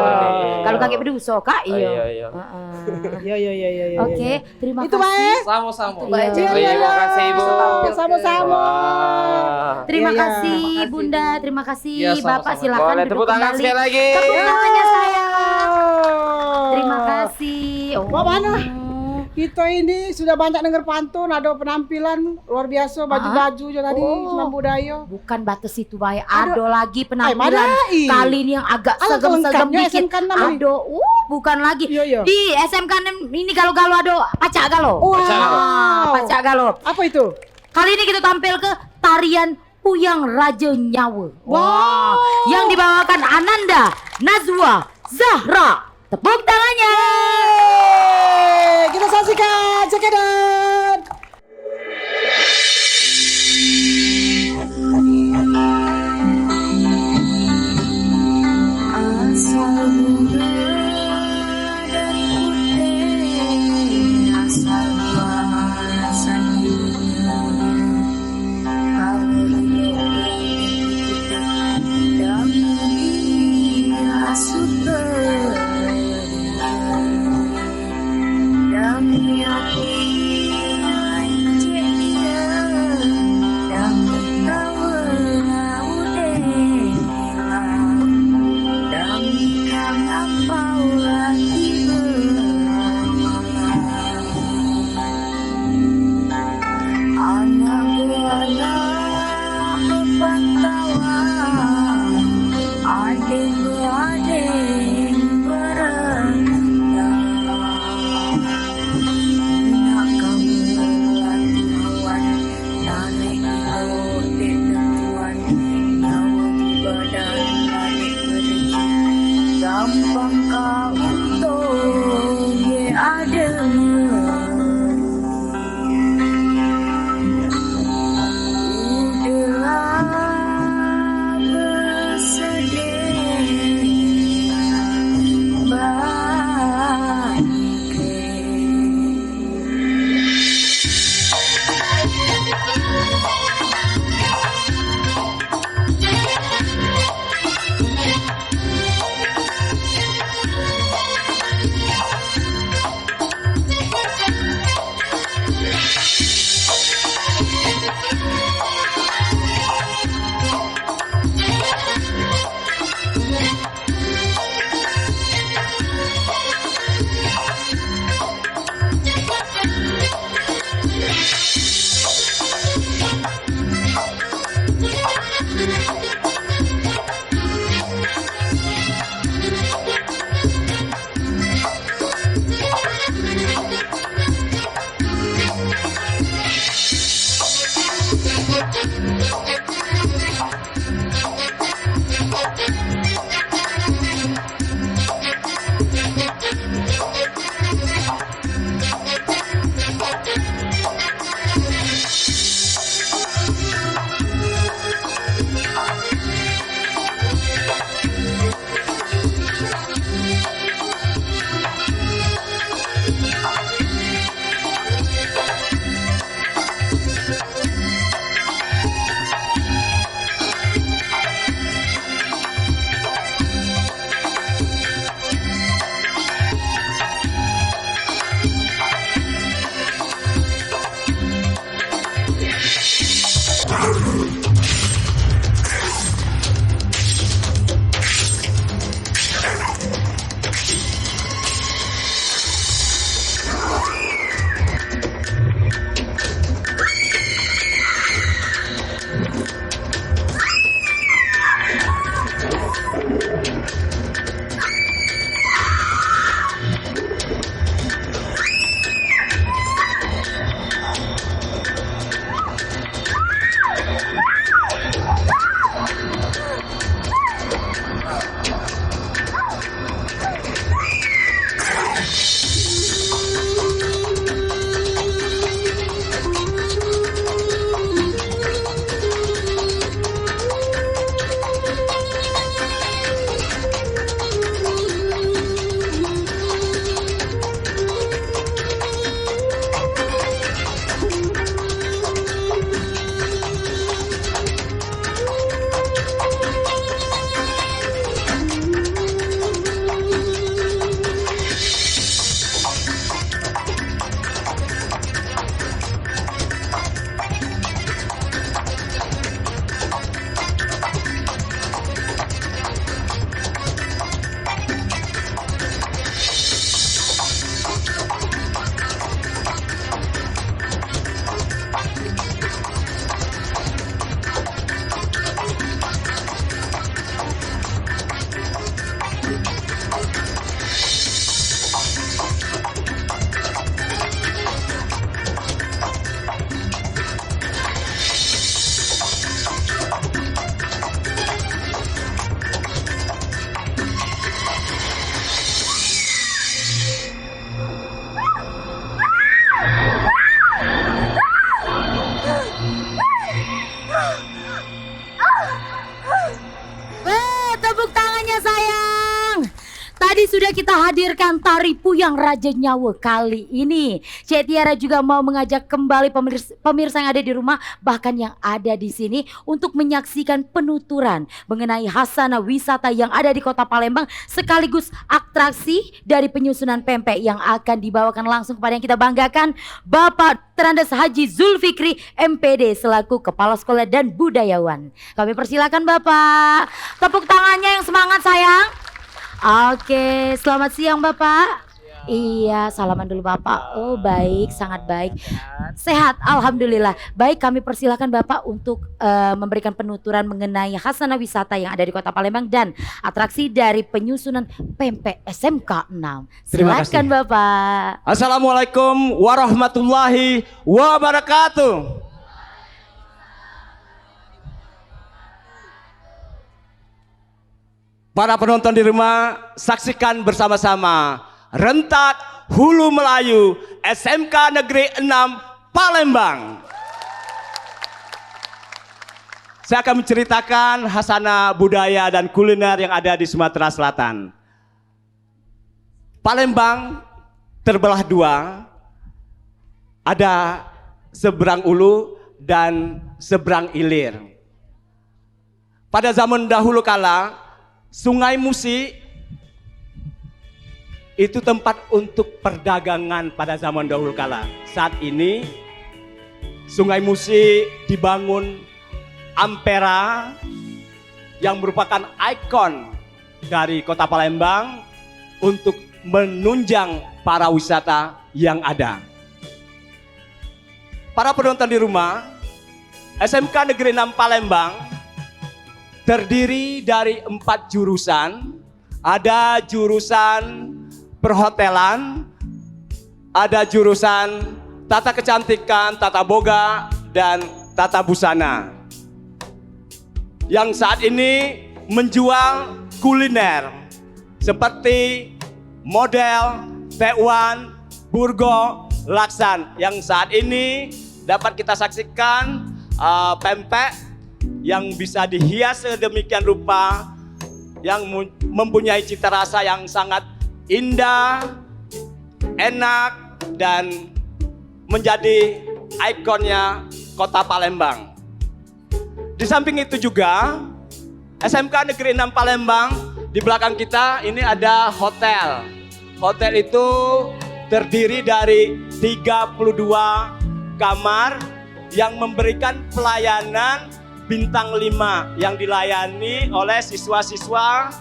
A: Kalau kakek berduso, Kak, iya.
B: Iya.
A: Heeh.
D: Ya.
A: Oke, terima
D: Itu
A: kasih.
D: baik.
G: Sama-sama.
A: Iya.
B: Terima kasih Ibu.
D: Sama-sama.
B: Wah.
A: Terima
D: Iya, iya.
A: kasih
I: Terima kasih,
A: Bunda,
I: Bu.
A: terima kasih
G: Iya, sama-sama.
A: Bapak, silakan
B: Boleh
A: duduk
B: tepuk tangan
A: kembali.
B: sekali lagi.
A: Tepuk tangannya saya.
D: Oh.
A: Terima kasih. Oh.
D: Mau mana? Kita ini sudah banyak dengar pantun, ada penampilan luar biasa, baju-baju juga tadi,
A: Oh.
D: senam budaya.
A: Bukan batas itu baik,
D: Ada-
A: ada lagi
D: mana
A: penampilan
D: i?
A: kali ini yang agak
D: Alah,
A: segem-segem
D: kelengkapnya
A: dikit.
D: SMK 6 ini.
A: Ada, bukan lagi.
D: Iya.
A: Di SMK 6 ini galo-galo ada pacak galo.
D: Wow.
A: Pacak galo.
D: Apa itu?
A: Kali ini kita tampil ke tarian Puyang Raja Nyawa.
D: Wow.
A: Yang dibawakan Ananda Nazwa Zahra. Tepuk tangannya.
D: Kita saksikan, cekidot.
C: Asal mula dari putih, asal rasanya kalau kita dan asuh dan
A: menghadirkan tari Puyang Raja Nyawa kali ini. Cik Tiara juga mau mengajak kembali pemirsa yang ada di rumah, bahkan yang ada di sini, untuk menyaksikan penuturan mengenai hasanah wisata yang ada di Kota Palembang, sekaligus atraksi dari penyusunan pempek yang akan dibawakan langsung kepada yang kita banggakan, Bapak Terandas Haji Zulfikri MPD selaku Kepala Sekolah dan Budayawan. Kami persilakan Bapak. Tepuk tangannya yang semangat sayang. Oke, selamat siang Bapak. Iya, salaman dulu Bapak. Oh baik, sangat baik. Sehat, Alhamdulillah. Baik, kami persilakan Bapak untuk memberikan penuturan mengenai hasanah wisata yang ada di Kota Palembang dan atraksi dari penyusunan pempek SMK 6.
J: Terima
A: Silakan
J: kasih.
A: Bapak.
J: Assalamualaikum warahmatullahi wabarakatuh. Para penonton di rumah, saksikan bersama-sama Rentak Hulu Melayu SMK Negeri 6 Palembang. Saya akan menceritakan hasanah budaya dan kuliner yang ada di Sumatera Selatan. Palembang terbelah dua, ada seberang ulu dan seberang ilir. Pada zaman dahulu kala, Sungai Musi itu tempat untuk perdagangan pada zaman dahulu kala. Saat ini Sungai Musi dibangun Ampera yang merupakan ikon dari Kota Palembang untuk menunjang para wisata yang ada. Para penonton di rumah, SMK Negeri 6 Palembang terdiri dari 4 jurusan. Ada jurusan perhotelan, ada jurusan tata kecantikan, tata boga, dan tata busana. Yang saat ini menjual kuliner seperti model, tekwan, burgo, laksan. Yang saat ini dapat kita saksikan pempek yang bisa dihias sedemikian rupa, yang mempunyai cita rasa yang sangat indah, enak, dan menjadi ikonnya Kota Palembang. Di samping itu juga SMK Negeri 6 Palembang, di belakang kita ini ada hotel. Hotel itu terdiri dari 32 kamar yang memberikan pelayanan bintang 5 yang dilayani oleh siswa-siswa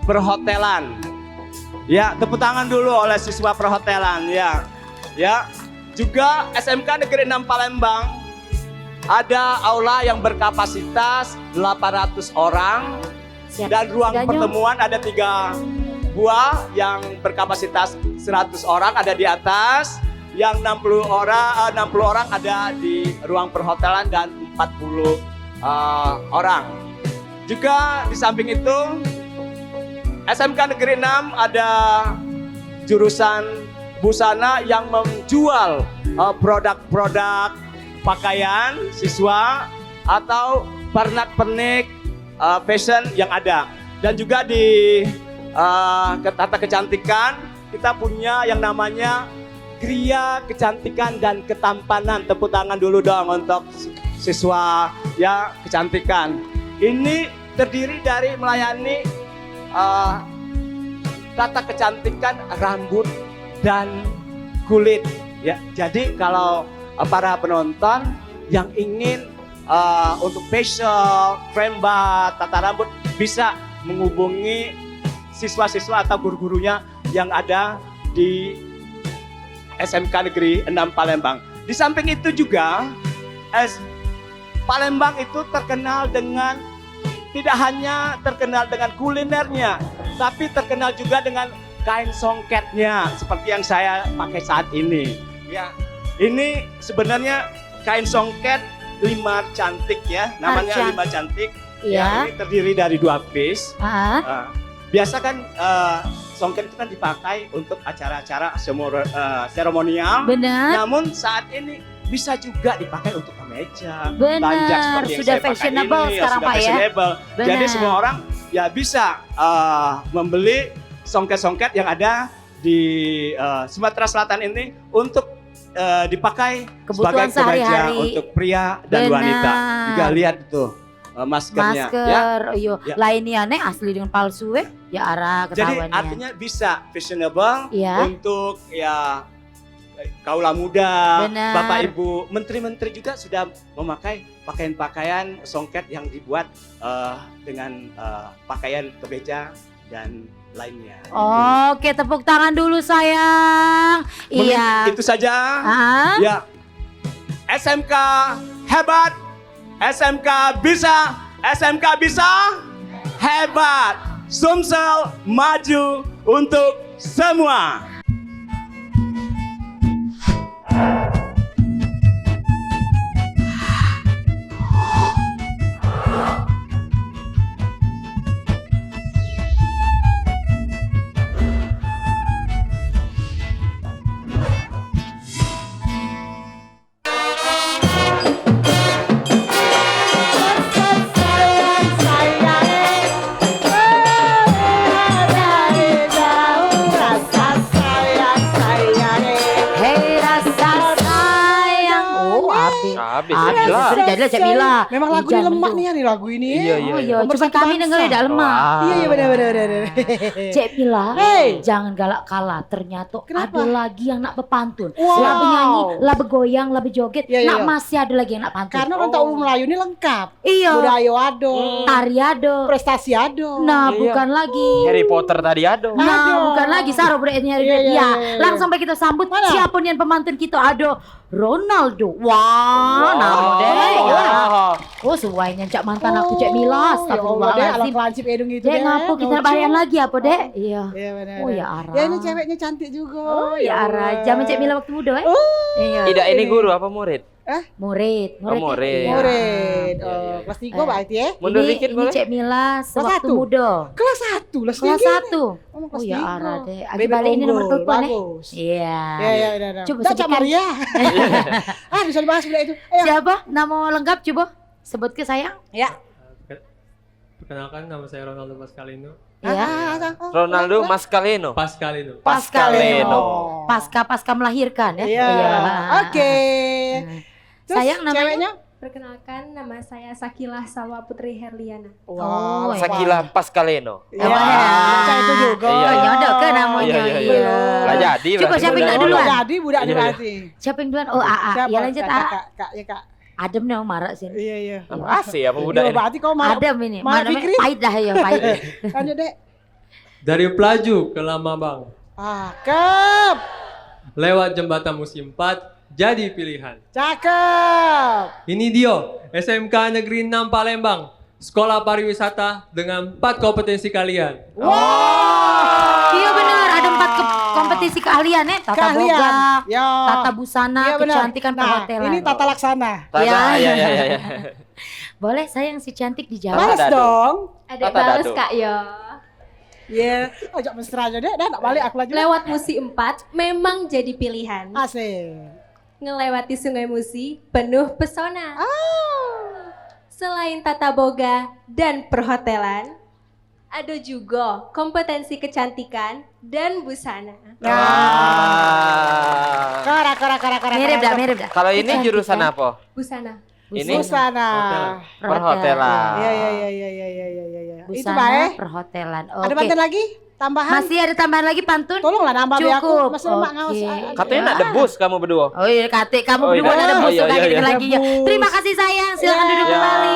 J: perhotelan. Ya, tepuk tangan dulu oleh siswa perhotelan ya. Ya. Juga SMK Negeri 6 Palembang ada aula yang berkapasitas 800 orang dan ruang pertemuan ada 3 buah yang berkapasitas 100 orang ada di atas, yang 60 orang ada di ruang perhotelan dan 40 orang. Juga di samping itu SMK Negeri 6 ada jurusan busana yang menjual produk-produk pakaian siswa atau pernak-pernik fashion yang ada. Dan juga di tata kecantikan kita punya yang namanya Gria Kecantikan dan Ketampanan. Tepuk tangan dulu dong untuk siswa ya kecantikan. Ini terdiri dari melayani tata kecantikan rambut dan kulit ya. Jadi kalau para penonton yang ingin untuk facial, frame-bat, tata rambut bisa menghubungi siswa-siswa atau guru-gurunya yang ada di SMK Negeri 6 Palembang. Di samping itu juga Palembang itu terkenal dengan, tidak hanya terkenal dengan kulinernya, tapi terkenal juga dengan kain songketnya seperti yang saya pakai saat ini. Ya, ini sebenarnya kain songket Limar Cantik ya, namanya Limar Cantik. Ya, ini terdiri dari 2 piece. Biasa kan songket itu kan dipakai untuk acara-acara seremonial.
A: Benar.
J: Namun saat ini bisa juga dipakai untuk kemeja,
A: benar,
J: banjak seperti yang
A: sudah
J: saya pakai
A: fashionable
J: ini,
A: sekarang
J: sudah
A: Pak
J: fashionable.
A: Ya.
J: Jadi semua orang ya bisa membeli songket-songket yang ada di Sumatera Selatan ini untuk dipakai
A: Kebutuhan
J: sebagai kemeja
A: sehari-hari.
J: untuk pria dan
A: Benar.
J: wanita. Juga lihat itu maskernya. Ya.
A: Masker, yo,
J: Ya.
A: lainnya nih asli dengan palsu ya arah
J: Jadi
A: ketahuannya.
J: artinya bisa fashionable
A: Iya.
J: untuk ya kaula muda,
A: Benar.
J: Bapak Ibu, menteri-menteri juga sudah memakai pakaian-pakaian songket yang dibuat dengan pakaian kemeja dan lainnya.
A: Oke, tepuk tangan dulu sayang.
J: Mungkin
A: Iya.
J: itu saja.
A: Ah?
J: Ya. SMK hebat. SMK bisa. SMK bisa. Hebat. Sumsel maju untuk semua.
A: Hei rasa sayang. Oh, habis.
B: Habis
A: Habis.
B: Mila.
A: Sudah jadilah Cek Mila.
D: Memang lagu ini
A: Hujan
D: lemak
A: itu.
D: nih nih lagu ini.
B: Iya, iya.
A: Oh iya,
D: Nomor
A: cuma
D: satu
A: kami
D: bangsa.
A: dengar tidak lemah.
D: Iya iya benar.
A: Cek Mila,
D: Hey.
A: jangan galak kalah. Ternyata
D: Kenapa?
A: ada lagi yang nak berpantun.
D: Wow.
A: Lah benyanyi, lah bergoyang, lah berjoget.
D: Iya, iya,
A: Nak
D: iya.
A: masih ada lagi yang nak pantun.
D: Karena Renta Ulu Melayu ini lengkap.
A: Iya.
D: Budaya ado,
A: Tari ado.
D: prestasi ado.
A: Nah,
B: Iya.
A: bukan lagi.
B: Harry Potter tadi ada.
A: Nah,
D: Aduh.
A: bukan lagi Saro budayanya
D: Iya, iya,
A: ya.
D: iya, iya.
A: Langsung baik kita sambut
D: Mana?
A: siapa nih yang pemantun kita ada Ronaldo. Wah, nama deh. Ya. Oh, sesuainya cak mantan aku Cek Mila.
D: Ya Allah deh, ala
A: Astagfirullahaladzim.
D: kelancip edung itu
A: Dek, ngapu kita bayan lagi apa, Dek? Iya.
D: Iya benar.
A: Oh, ya Ara.
D: Ya ini ceweknya cantik juga.
A: Oh, ya Ara. Zaman Cek Mila waktu muda, Iya.
B: Tidak, ini guru apa murid?
A: Murid.
B: Oh, murid.
A: Iya.
D: Murid.
B: Iya, iya.
D: Kelas 3 berarti ya.
B: Mundur
A: ini,
B: dikit
A: ini
B: boleh?
A: Cek Mila sewaktu
D: satu?
A: muda.
D: Kelas 1 lah
A: Kelas 1.
D: Oh,
A: Oh ya Ara deh. Abi
D: Bebek
A: balik ini nomor
D: unggul,
A: telepon
D: bagus.
A: Iya.
D: Ya ya udah.
A: Coba
D: Dah, Cak
A: sebutkan.
D: Maria. Bisa dibahas udah itu. Ayo.
A: Siapa? Nama lengkap coba. Sebut ke sayang.
D: Ya.
K: Perkenalkan, nama saya Ronaldo Pascalino.
A: Iya.
B: Ronaldo Mascaleno.
K: Pascalino.
B: Pascaleno.
A: Pasca melahirkan ya.
D: Iya. Oke. Terus
A: Sayang namanya?
D: ceweknya?
C: Perkenalkan, nama saya Sakila Sawa Putri Herliana.
A: Oh,
B: Sakila Pascaleno.
D: Ya, baca itu juga.
B: Iya, iya.
A: nyodok ke namanya.
B: Iya, iya, iya. Lah jadi
A: Coba
B: berarti
A: siapa yang
B: budak
A: nak duluan?
D: Jadi budak
B: Iya, iya.
D: berarti.
A: Siapa yang duluan? Oh, AA.
D: Siapa?
A: Ya lanjut
D: Kak,
A: A.
D: Kak, ya Kak.
A: Adem nih marah sini.
D: Iya, iya.
B: Asih apa budak
D: Yo,
B: ini?
D: berarti kau marah.
A: Adem ini.
D: Marah
A: Mana
D: Fikri.
A: pahit dah ya, pahit.
D: Lanjut, Dek.
K: Dari Pelaju ke Lamabang.
D: Cakep.
K: Lewat jembatan musim 4, jadi pilihan.
D: Cakep.
K: Ini dia, SMK Negeri 6 Palembang. Sekolah pariwisata dengan 4 kompetensi kalian.
A: Iya benar, ada 4 kompetisi keahlian ya. Tata
D: Keahlian.
A: boga,
D: Ya.
A: tata busana,
D: Iya, benar.
A: kecantikan
D: Nah,
A: perhotelan.
D: ini tata laksana.
B: Tata,
A: Ya.
B: iya, iya, iya.
A: Boleh sayang si cantik dijawab.
D: Balas
B: dadu.
D: dong.
C: Ada
B: Tata
C: balas
B: dadu.
C: Kak Yo.
D: Iya, ojok mesra aja deh, dah nak balik aku lagi.
C: Lewat Musi 4 memang jadi pilihan.
D: Asik.
C: Ngelewati Sungai Musi penuh pesona. Selain tata boga dan perhotelan, ada juga kompetensi kecantikan dan busana.
D: Kara.
A: Mirip dah, mirip dah.
B: Kalau ini
A: Kecantikan.
B: jurusan apa?
C: Busana.
B: Ini
D: Busana.
B: perhotelan.
D: Iya. Itu
A: Busana,
D: baik.
A: perhotelan.
D: Ada
A: Oke.
D: pantun lagi? Tambahan?
A: Masih ada tambahan lagi pantun?
D: Tolonglah nambah biar aku.
A: Cukup.
D: Masih lemak ngawas.
A: Oke.
B: Katanya nak debus kamu berdua.
A: Oh iya, katik kamu
B: Oh,
A: berdua
B: iya.
A: ada
B: Oh,
A: busuk
B: iya,
A: lagi
B: iya,
A: lagi ya.
D: Debus.
A: Terima kasih sayang, silakan duduk
B: Ya.
A: kembali.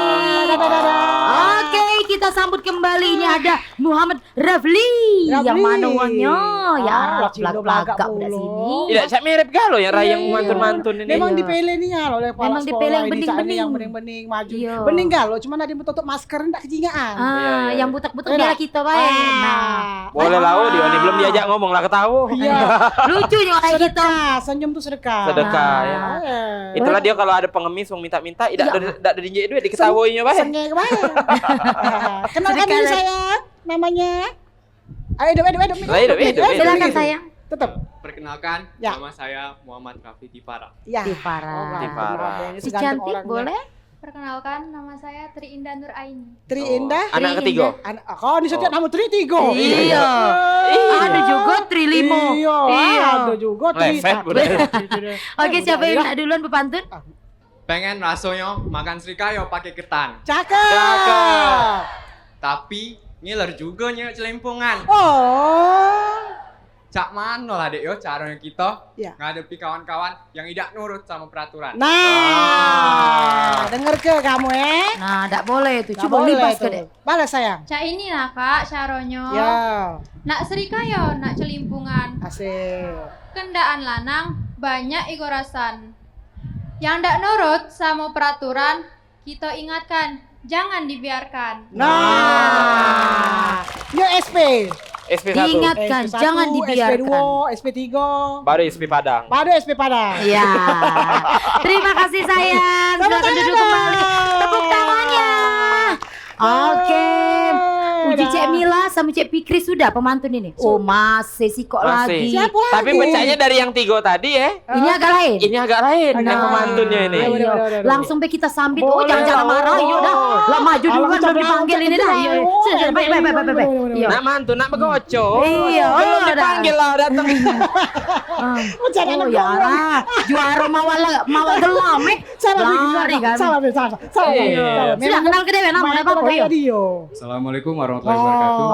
D: Dadah.
A: Oke, kita sambut kembali. Ini ada Muhammad Rafli. Yang mana uangnya? Ya,
D: Cindo
A: belak-belak
D: belagak
A: udah
D: mulu.
A: sini.
B: Tidak, saya mirip galo yang rayang
D: Iya.
B: mantun-mantun ini.
D: Memang
A: Iya.
D: dipilih nih ya oleh kepala
A: Memang
D: sekolah
A: dipilih yang
D: ini,
A: bening-bening.
D: saat ini yang bening-bening maju.
A: Iya.
D: Bening galo, cuma ada yang tutup masker enggak kejingaan.
A: Ah,
B: Iya, iya.
A: yang butek-butek
D: Iya.
A: biar kita baik. Nah,
B: Boleh lah, dia ini belum diajak ngomong lah ketahu.
D: Iya.
A: lucu nih kayak gitu.
D: Sedekah, senyum tuh sedekah.
B: Sedekah ya. Itulah dia kalau ada pengemis mau minta-minta, tidak ada dinjek duit diketahuinya baik.
D: Sengge kemana? Kenalkan
A: Sedekah
D: diri
A: lagi.
D: saya, namanya. Ayo, hidup.
A: Silakan sayang.
D: Tetap.
K: Perkenalkan,
D: Ya.
K: nama saya Muhammad Rafi Tipara.
D: Ya.
A: Tifara.
B: Tifara.
A: Si cantik boleh?
C: Perkenalkan, nama saya Tri Indah Nur Aini.
D: Tri
B: Oh,
D: Indah.
B: anak ketiga.
D: Kau disebut nama Tri Tigo.
A: Iya. Ada juga Tri Limo.
D: Iya. Ada juga Tri.
B: Leset, udah.
A: Oke, siapa yang nak duluan berpantun?
K: Pengen rasanya makan srikaya pakai ketan.
D: Cakep.
K: Tapi ngiler juga nya celempungan.
D: Oh.
K: Cak mana lah dek yo caranya kita
D: Ya.
K: ngadepi kawan-kawan yang tidak nurut sama peraturan.
D: Nah, denger ke kamu
A: Nah, tak boleh tuh.
D: Nggak
A: Coba
D: boleh
A: libas ke
D: tuh.
A: dek.
D: Balas sayang.
C: Cak ini lah kak, Syaronyo.
D: Ya,
C: Nak serikayo, nak celimpungan.
D: asik.
C: Kendaan lanang, banyak igorasan. Yang ndak nurut sama peraturan, kita ingatkan, jangan dibiarkan.
D: Nah, yuk SP.
B: SP1.
A: Diingatkan,
D: SP1,
A: jangan dibiarkan.
D: SP2, SP3.
B: Baru SP Padang.
D: Pada SP Padang.
A: Iya. Terima kasih sayang. Silakan duduk kembali. Tepuk tangannya. Oke. Uji Cek Mila sama Cek Fikri sudah pemantun ini. Oh masih sih kok lagi.
B: Masih. Tapi pecahnya dari yang 3 tadi ya.
A: Ini agak lain.
B: Ini agak lain yang pemantunnya ini.
A: Iya. Langsung be kita sambit. Oh jangan marah. Yuk dah. Lah maju duluan belum dipanggil ini dah. Iya. Baik. Iya.
B: Nak mantu, nak begoco.
A: Iya.
B: Belum dipanggil lah datang.
A: Oh ya lah. Juara mawal gelam Sudah kenal ke dewe nama apa kok yo.
K: Assalamualaikum warahmatullahi wabarakatuh.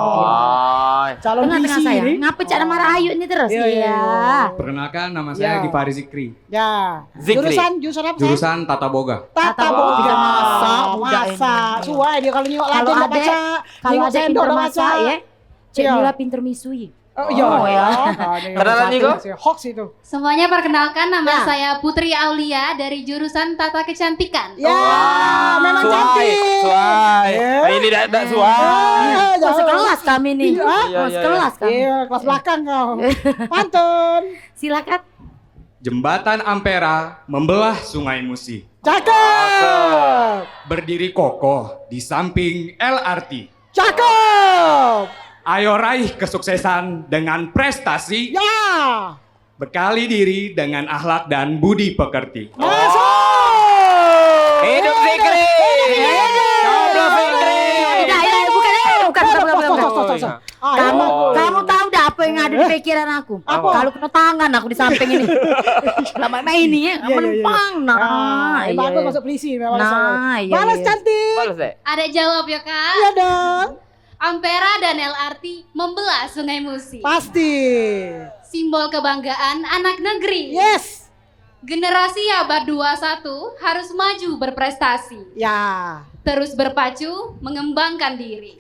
D: Calon
A: Tengah
D: visi
A: saya.
D: ini.
A: Ngapa Cak Nama Rahayu ini terus? Iya.
K: Perkenalkan nama
D: Ya.
K: Gipari Zikri.
D: Ya.
B: Zikri.
D: Jurusan apa? Sayang?
K: Jurusan Tata Boga.
D: Tata Boga. Masa. Suai dia kalau nyok
A: Kalau
D: Laden udah
A: adek,
D: baca.
A: kalau
D: Nyok
A: ada
D: sendok
A: pinter
D: udah
A: masak
D: baca.
A: ya. Cek
D: Iya.
A: Mila pinter misui.
D: Oh iya.
A: Oh, ya.
B: Kenalan juga?
D: Hoax itu.
C: Semuanya perkenalkan, nama
D: Ya.
C: saya Putri Aulia dari jurusan Tata Kecantikan.
D: Ya, memang cantik.
B: Suai.
D: Ya.
B: Ini tidak suai.
A: Oh, sekelas kami nih.
D: Iya,
A: Oh,
B: iya,
A: sekelas kami.
D: Iya, kelas belakang kau. Pantun.
A: Silakan.
K: Jembatan Ampera membelah Sungai Musi.
D: Cakep.
K: Berdiri kokoh di samping LRT.
D: Cakep.
K: Ayo raih kesuksesan dengan prestasi.
D: Ya.
K: Bekali diri dengan akhlak dan budi pekerti.
D: Masuk.
B: Hidup Zikri. Coblos Zikri.
A: Bukan. Kamu tahu dah apa yang ada di pikiran aku?
D: Apa?
A: Kalau kena tangan aku di samping ini. Lama ini ya,
D: Iya.
A: menempang. Nah, iya.
D: Bagus masuk polisi memang.
A: Nah, iya.
D: Balas cantik.
B: Balas deh.
C: Ada jawab ya kak?
D: Iya dong.
C: Ampera dan LRT membelah Sungai Musi.
D: Pasti.
C: Simbol kebanggaan anak negeri.
D: Yes.
C: Generasi abad 21 harus maju berprestasi.
D: Ya.
C: Terus berpacu mengembangkan diri.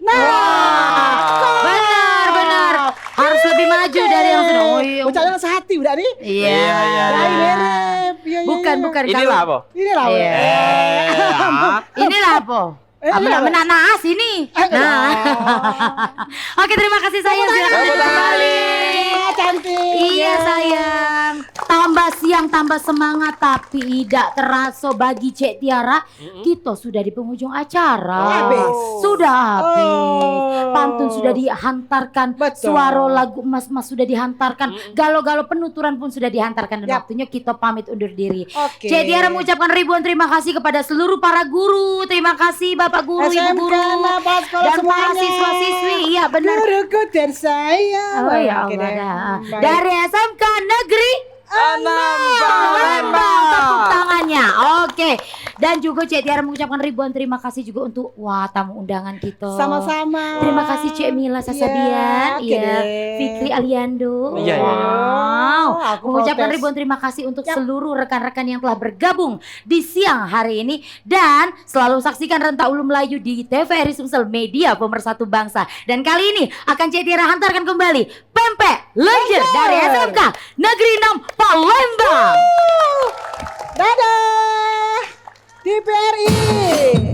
A: Benar. Harus lebih maju dari yang sudah. Oh, iya.
D: Ucapan sehati udah nih.
A: Iya. Bukan.
B: Inilah apa?
D: Inilah.
A: Iya. Inilah apa? Menak naas ini. Nah. Oke, terima kasih sayang. Silakan duduk kembali.
D: Cantik.
A: Iya sayang. Tambah siang tambah semangat tapi tidak terasa bagi Cek Tiara. Kita sudah di penghujung acara.
D: Habis.
A: Sudah habis.
D: Oh.
A: Pantun sudah dihantarkan.
D: Betul.
A: Suara lagu emas-emas sudah dihantarkan. Galo-galo penuturan pun sudah dihantarkan. Dan
D: Yap.
A: waktunya kita pamit undur diri.
D: Oke.
A: Cek Tiara mengucapkan ribuan terima kasih kepada seluruh para guru. Terima kasih Bapak Guru, Ibu
D: SMK,
A: Guru.
D: Bapak sekolah
A: Dan para
D: semuanya.
A: siswa-siswi. Iya benar.
D: Guruku tersayang.
A: Oh ya
D: Oke
A: Allah
D: deh.
A: dah.
D: Baik.
A: Dari SMK Negeri Palembang. Tepuk tangannya. Oke. Dan juga Cek Tiara mengucapkan ribuan terima kasih juga untuk tamu undangan kita.
D: Sama-sama.
A: Terima kasih Cek Mila Sasabian,
D: Oke
A: iya,
D: deh.
A: Fikri Aliando.
B: Iya, iya.
A: Wow.
D: Aku
A: Mengucapkan
D: protes.
A: ribuan terima kasih untuk
D: Yap.
A: seluruh rekan-rekan yang telah bergabung di siang hari ini dan selalu saksikan Renta Ulu Melayu di TVRI Sumsel Media Pemersatu Bangsa. Dan kali ini akan Cek Tiara hantarkan kembali Pempek Lenjer dari SMK Negeri 6 Palembang.
D: Dadah. TVRI.